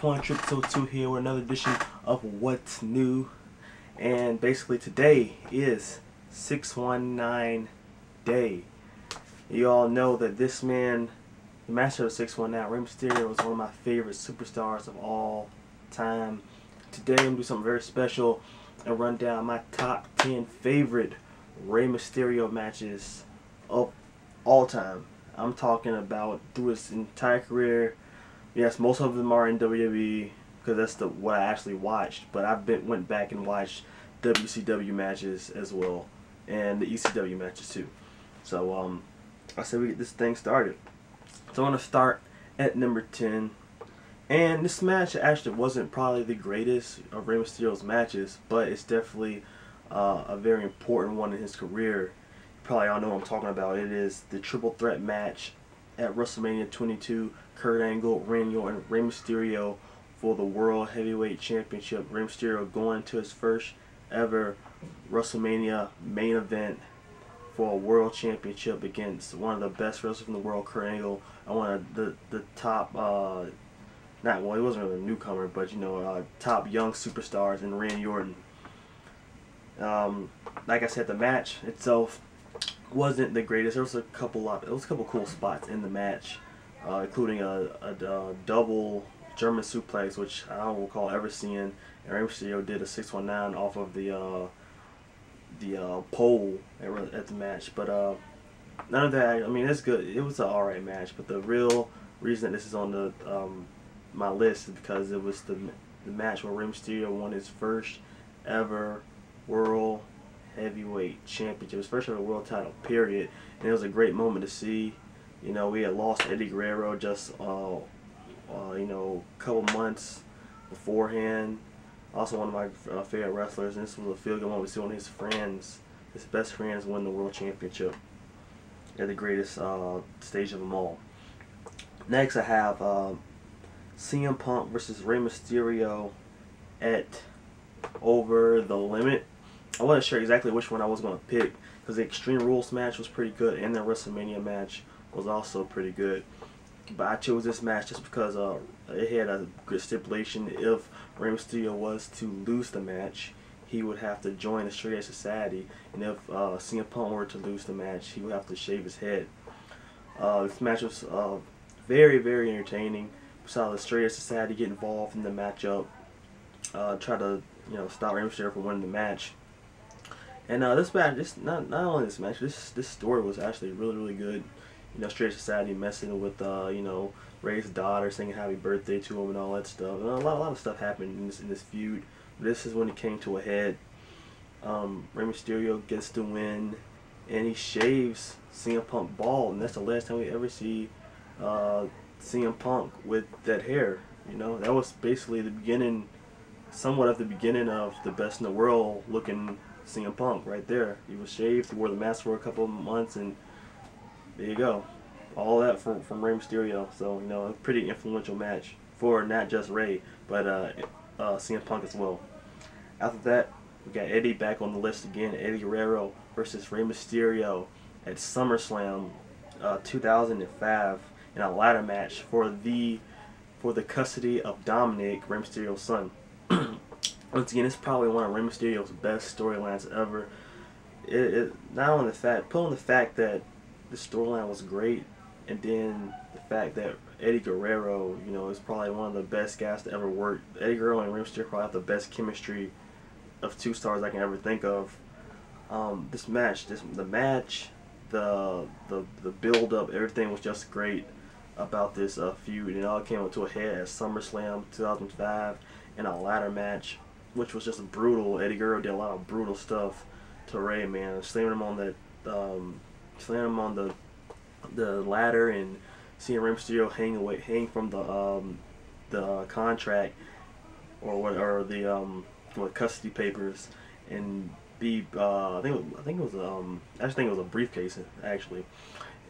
Trip 2 here with another edition of What's New. And basically today is 619 day. You all know that this man, the master of 619, Rey Mysterio, is one of my favorite superstars of all time. Today I'm going to do something very special and run down my top 10 favorite Rey Mysterio matches of all time. I'm talking about through his entire career. Yes, most of them are in WWE because that's what I actually watched. But I went back and watched WCW matches as well, and the ECW matches too. So I said we get this thing started. So I'm gonna start at number 10. And this match actually wasn't probably the greatest of Rey Mysterio's matches, but it's definitely a very important one in his career. You probably all know what I'm talking about. It is the triple threat match at WrestleMania 22. Kurt Angle, Randy Orton, and Rey Mysterio for the World Heavyweight Championship. Rey Mysterio going to his first ever WrestleMania main event for a World Championship against one of the best wrestlers in the world, Kurt Angle, and one of the top, well, he wasn't really a newcomer, but top young superstars in Randy Orton. Like I said, the match itself wasn't the greatest. There was a couple cool spots in the match, including a double German suplex, which I don't recall ever seeing. And Rey Mysterio did a 619 off of the pole at the match. But none of that. I mean, it's good. It was an alright match. But the real reason that this is on the my list is because it was the match where Rey Mysterio won his first ever World Heavyweight Championship, his first ever world title, period. And it was a great moment to see. We had lost Eddie Guerrero just a couple months beforehand. Also one of my favorite wrestlers, and this was a feel-good moment to see one of his friends, his best friends, win the World Championship at the greatest stage of them all. Next I have CM Punk versus Rey Mysterio at Over the Limit. I wasn't sure exactly which one I was going to pick because the Extreme Rules match was pretty good and the WrestleMania match was also pretty good. But I chose this match just because it had a good stipulation. If Rey Mysterio was to lose the match, he would have to join the Straight Edge Society, and if CM Punk were to lose the match, he would have to shave his head. This match was very, very entertaining. We saw the Straight Edge Society get involved in the matchup, try to stop Rey Mysterio from winning the match. And this match, not only this match, this story was actually really, really good. Straight Edge Society messing with Rey's daughter, singing happy birthday to him and all that stuff. And a lot of stuff happened in this feud. But this is when it came to a head. Rey Mysterio gets the win, and he shaves CM Punk bald, and that's the last time we ever see CM Punk with that hair. That was basically the beginning, somewhat of the beginning of the best in the world looking CM Punk right there. He was shaved, he wore the mask for a couple of months, and there you go. All that from Rey Mysterio. So, a pretty influential match for not just Rey, but CM Punk as well. After that, we got Eddie back on the list again. Eddie Guerrero versus Rey Mysterio at SummerSlam 2005 in a ladder match for the custody of Dominic, Rey Mysterio's son. Once again, it's probably one of Rey Mysterio's best storylines ever. Not only the fact that the storyline was great, and then the fact that Eddie Guerrero, is probably one of the best guys to ever work. Eddie Guerrero and Rey Mysterio probably have the best chemistry of two stars I can ever think of. The match, the build up, everything was just great about this feud, and it all came up to a head at SummerSlam 2005 in a ladder match, which was just brutal. Eddie Guerrero did a lot of brutal stuff to Rey, man, slamming him on the ladder and seeing Rey Mysterio hang from the contract or the custody papers and be I think it was a briefcase actually,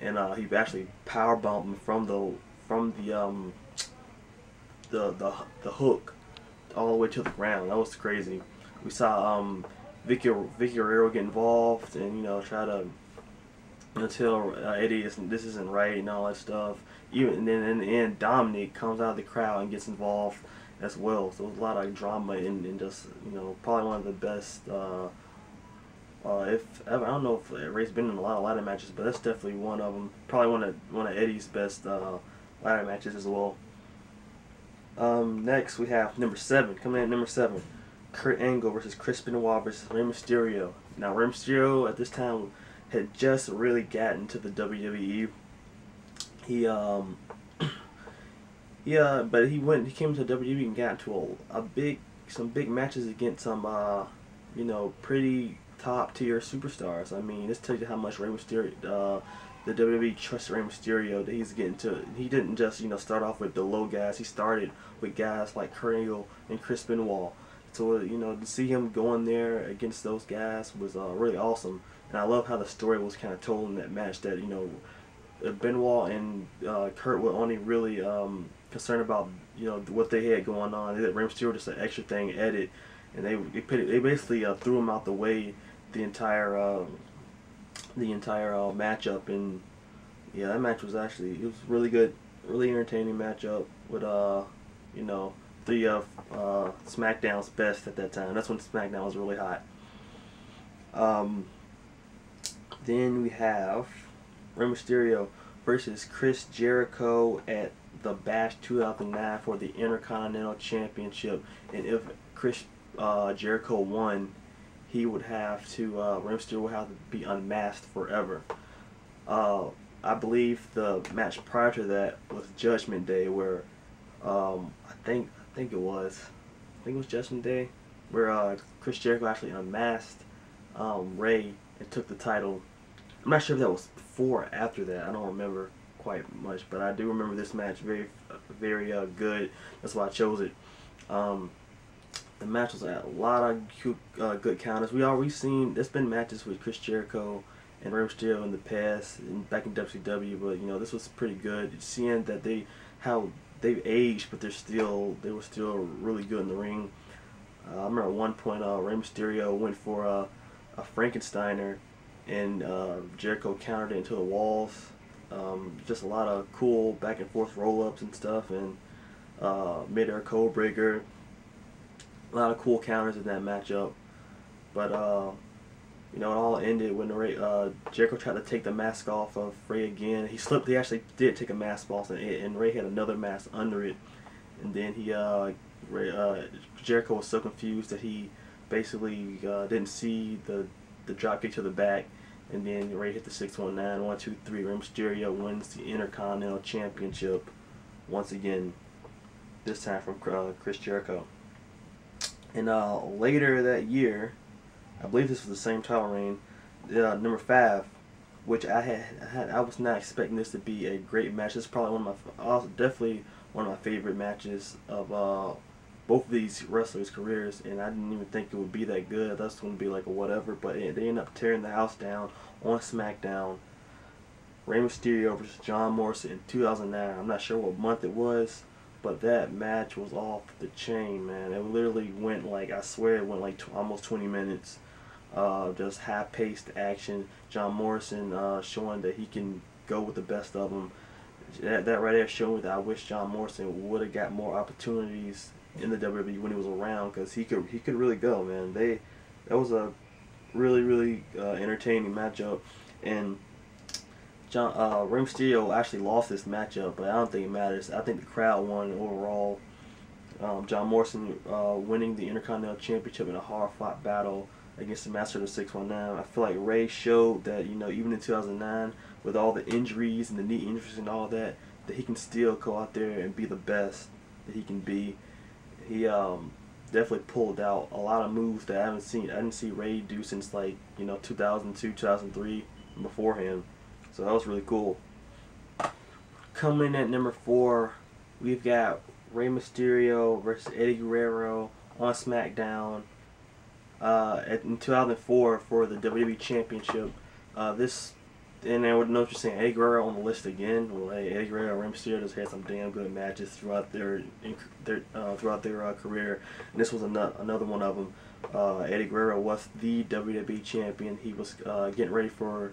and he actually power bombed him from the hook all the way to the ground. That was crazy. We saw Vicky Guerrero get involved and try to until Eddie this isn't right and all that stuff. Even and then in the end, Dominic comes out of the crowd and gets involved as well. So there's a lot of drama and just probably one of the best. If I don't know if Ray's been in a lot of ladder matches, but that's definitely one of them. Probably one of Eddie's best ladder matches as well. Next we have number 7. Coming in at number 7, Kurt Angle versus Chris Benoit versus Rey Mysterio. Now Rey Mysterio at this time had just really gotten to the WWE. He yeah, but he came to WWE and got into some big matches against some pretty top tier superstars. I mean, this tells you how much Rey Mysterio, the WWE trusts Rey Mysterio, that he's getting to. He didn't just start off with the low guys. He started with guys like Kurt Angle and Chris Benoit. So to see him going there against those guys was really awesome. And I love how the story was kind of told in that match, that Benoit and Kurt were only really concerned about what they had going on. Rey Mysterio just an extra thing added, and they basically threw him out the way the entire matchup. And yeah, that match was really good, really entertaining matchup with three of SmackDown's best at that time. That's when SmackDown was really hot. Then we have Rey Mysterio versus Chris Jericho at the Bash 2009 for the Intercontinental Championship. And if Chris Jericho won, he would have to Rey Mysterio would have to be unmasked forever. I believe the match prior to that was Judgment Day, where I think it was Judgment Day, where Chris Jericho actually unmasked Rey and took the title. I'm not sure if that was before or after that. I don't remember quite much, but I do remember this match very good. That's why I chose it. The match was a lot of good counters. We've seen there's been matches with Chris Jericho and Rey Mysterio in the past, back in WCW, but this was pretty good. Seeing that they've aged, but they were still really good in the ring. I remember at one point Rey Mysterio went for a Frankensteiner, and Jericho countered it into the walls. Just a lot of cool back and forth roll ups and stuff, and mid-air code breaker. A lot of cool counters in that matchup, but it all ended when Jericho tried to take the mask off of Rey again. He slipped. He actually did take a mask off, and Rey had another mask under it. And then Jericho was so confused that he basically didn't see the dropkick to the back. And then Rey hit the 619, 1, 2, 3. Rey Mysterio wins the Intercontinental Championship once again. This time from Chris Jericho. And later that year, I believe this was the same title reign, number 5, which I was not expecting this to be a great match. This is probably definitely one of my favorite matches of both of these wrestlers' careers, and I didn't even think it would be that good. That's going to be like a whatever, but they ended up tearing the house down on SmackDown. Rey Mysterio versus John Morrison in 2009. I'm not sure what month it was, but that match was off the chain, man. It literally went I swear it went almost 20 minutes. Just high-paced action. John Morrison showing that he can go with the best of them. That right there showed that I wish John Morrison would have got more opportunities in the WWE when he was around, because he could really go, man. That was a really entertaining matchup, and Rey Mysterio actually lost this matchup, but I don't think it matters. I think the crowd won overall. John Morrison winning the Intercontinental Championship in a hard-fought battle against the Master of the 619. I feel like Rey showed that even in 2009, with all the injuries and the knee injuries and all that he can still go out there and be the best that he can be. He definitely pulled out a lot of moves that I didn't see Rey do since 2002, 2003, before him. So that was really cool. Coming in at number 4, we've got Rey Mysterio versus Eddie Guerrero on SmackDown in 2004 for the WWE Championship. And I would know what you're saying. Eddie Guerrero on the list again. Well, hey, Eddie Guerrero and Rey Mysterio just had some damn good matches throughout their career, and this was another one of them. Eddie Guerrero was the WWE champion. He was getting ready for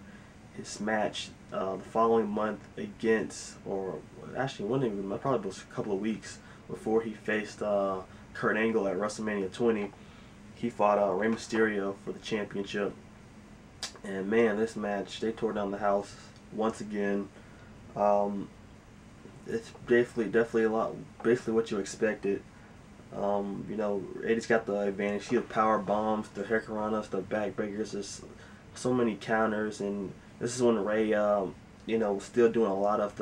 his match the following month against, or actually wasn't even, probably was a couple of weeks before he faced Kurt Angle at WrestleMania 20. He fought Rey Mysterio for the championship, and man, this match, they tore down the house once again. It's definitely a lot, basically what you expected. You know, Eddie's got the advantage. He had power bombs, the hurricanranas, the backbreakers. There's so many counters, and this is when Rey, you know, was still doing a lot of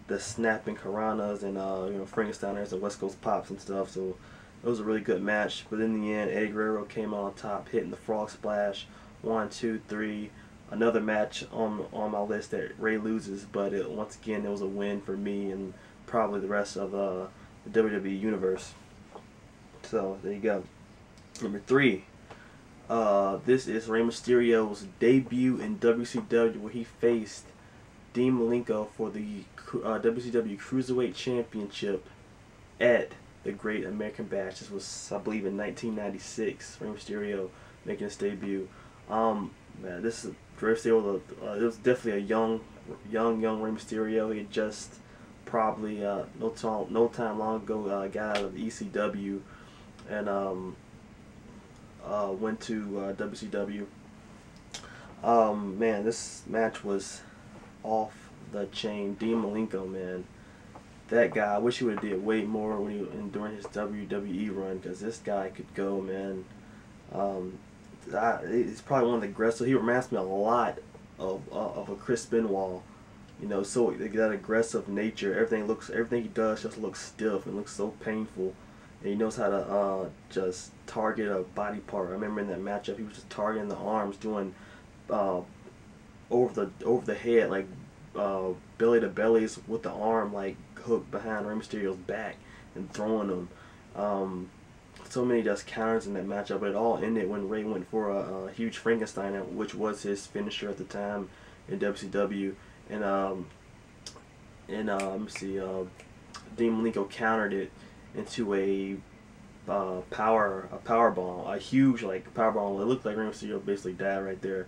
the snapping Karanas and you know, Frankensteiners and West Coast pops and stuff. So it was a really good match. But in the end, Eddie Guerrero came out on top, hitting the frog splash. 1, 2, 3. Another match on my list that Rey loses, but once again it was a win for me and probably the rest of the WWE universe. So there you go. Number 3. This is Rey Mysterio's debut in WCW, where he faced Dean Malenko for the WCW Cruiserweight Championship at the Great American Bash. This was, I believe, in 1996. Rey Mysterio making his debut. Man, this is Rey Mysterio. It was definitely a young Rey Mysterio. He had just probably no time long ago got out of the ECW and went to WCW. Man, this match was off the chain. Dean Malenko, man, that guy. I wish he would have did way more when during his WWE run, because this guy could go, man. He's probably one of the aggressive. He reminds me a lot of a Chris Benoit. You know, so that aggressive nature. Everything he does just looks stiff and looks so painful. And he knows how to just target a body part. I remember in that matchup, he was just targeting the arms, doing over the head, like belly to bellies with the arm like hooked behind Rey Mysterio's back and throwing them. So many just counters in that matchup, but it all ended when Rey went for a huge Frankenstein, which was his finisher at the time in WCW. And let me see, Dean Malenko countered it into a power bomb, a huge power bomb. It looked like Rey Mysterio basically died right there,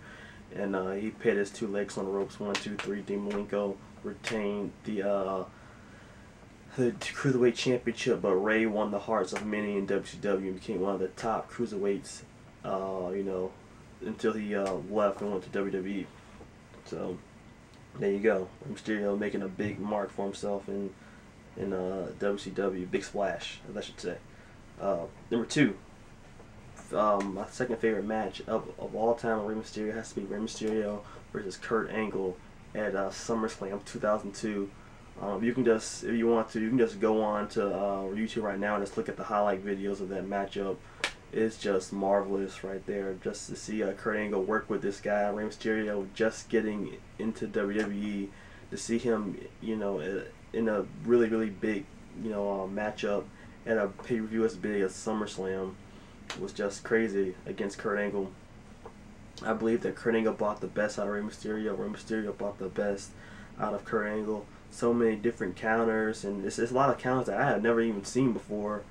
and he put his 2 legs on the ropes. 1, 2, 3. Dean Malenko retained the Cruiserweight Championship, but Rey won the hearts of many in WCW and became one of the top cruiserweights, you know, until he left and went to WWE. So there you go. Rey Mysterio making a big mark for himself in WCW. Big splash, I should say. Number 2. My second favorite match of all time, Rey Mysterio, has to be Rey Mysterio versus Kurt Angle at SummerSlam 2002. You can just, if you want to, you can just go on to YouTube right now and just look at the highlight videos of that matchup. It's just marvelous right there, just to see Kurt Angle work with this guy, Rey Mysterio, just getting into WWE, to see him, you know, in a really big, you know, matchup at a pay-per-view as big as SummerSlam was just crazy against Kurt Angle. I believe that Kurt Angle brought the best out of Rey Mysterio. Rey Mysterio brought the best out of Kurt Angle. So many different counters, and it's a lot of counters that I had never even seen before.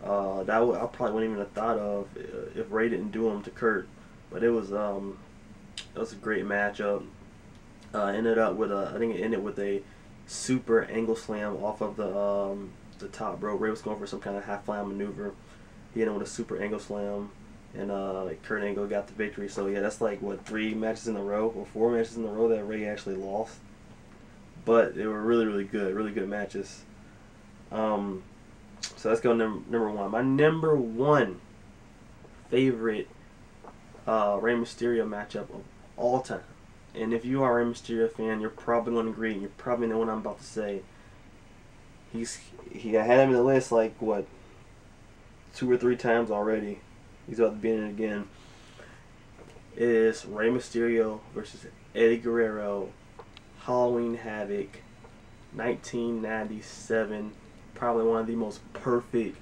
That I probably wouldn't even have thought of if Rey didn't do them to Kurt. But it was a great matchup. Ended up with I think it ended with a super angle slam off of the top rope. Rey was going for some kind of half fly maneuver. He ended with a super angle slam, and Kurt Angle got the victory. So yeah, that's like what, 3 matches in a row or 4 matches in a row that Rey actually lost. But they were really good matches. So let's go number 1. My number 1 favorite Rey Mysterio matchup of all time. And if you are a Rey Mysterio fan, you're probably going to agree. You're probably know what I'm about to say. He had him in the list like what, 2 or 3 times already. He's about to be in it again. It is Rey Mysterio versus Eddie Guerrero, Halloween Havoc, 1997. Probably one of the most perfect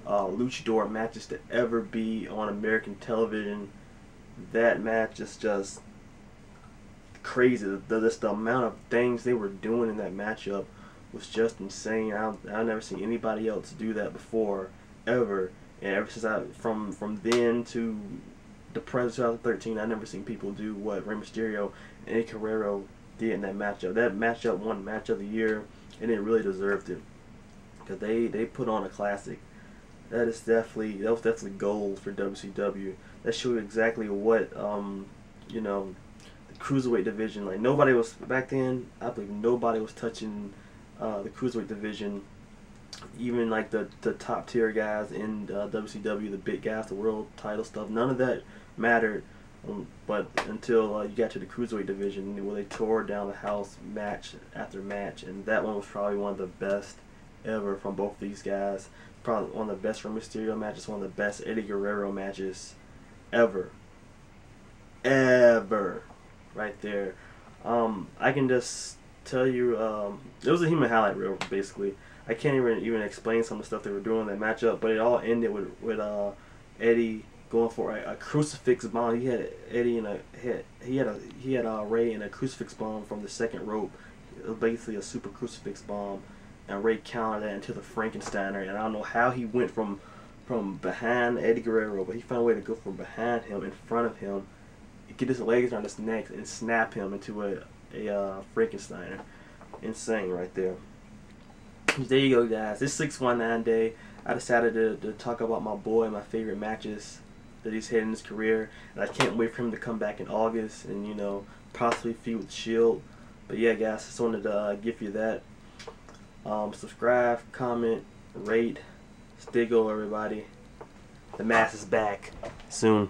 luchador matches to ever be on American television. That match is just crazy. The amount of things they were doing in that matchup was just insane. I've never seen anybody else do that before, ever. And ever since from then to the President 2013, I never seen people do what Rey Mysterio and Eddie Guerrero did in that matchup. That matchup won Match of the Year, and it really deserved it because they put on a classic. That was definitely gold for WCW. That showed exactly what you know, the cruiserweight division. Like nobody was back then. I believe nobody was touching the cruiserweight division. Even like the top tier guys in WCW, the big guys, the world title stuff. None of that mattered. But until you got to the cruiserweight division, where they tore down the house match after match, and that one was probably one of the best ever from both these guys. Probably one of the best Rey Mysterio matches, one of the best Eddie Guerrero matches ever. Ever. Right there. I can just tell you, it was a human highlight reel, basically. I can't even explain some of the stuff they were doing in that matchup, but it all ended with Eddie going for a crucifix bomb. He had Eddie in he had Rey in a crucifix bomb from the second rope. It was basically a super crucifix bomb, and Rey countered that into the Frankensteiner. And I don't know how he went from behind Eddie Guerrero, but he found a way to go from behind him, in front of him, get his legs around his neck, and snap him into a Frankensteiner. Insane right there. There you go, guys. This 619 day, I decided to talk about my boy, my favorite matches that he's had in his career, and I can't wait for him to come back in August and, you know, possibly feud with Shield. But yeah, guys, just wanted to give you that. Subscribe, comment, rate, stay go, everybody. The mask is back soon.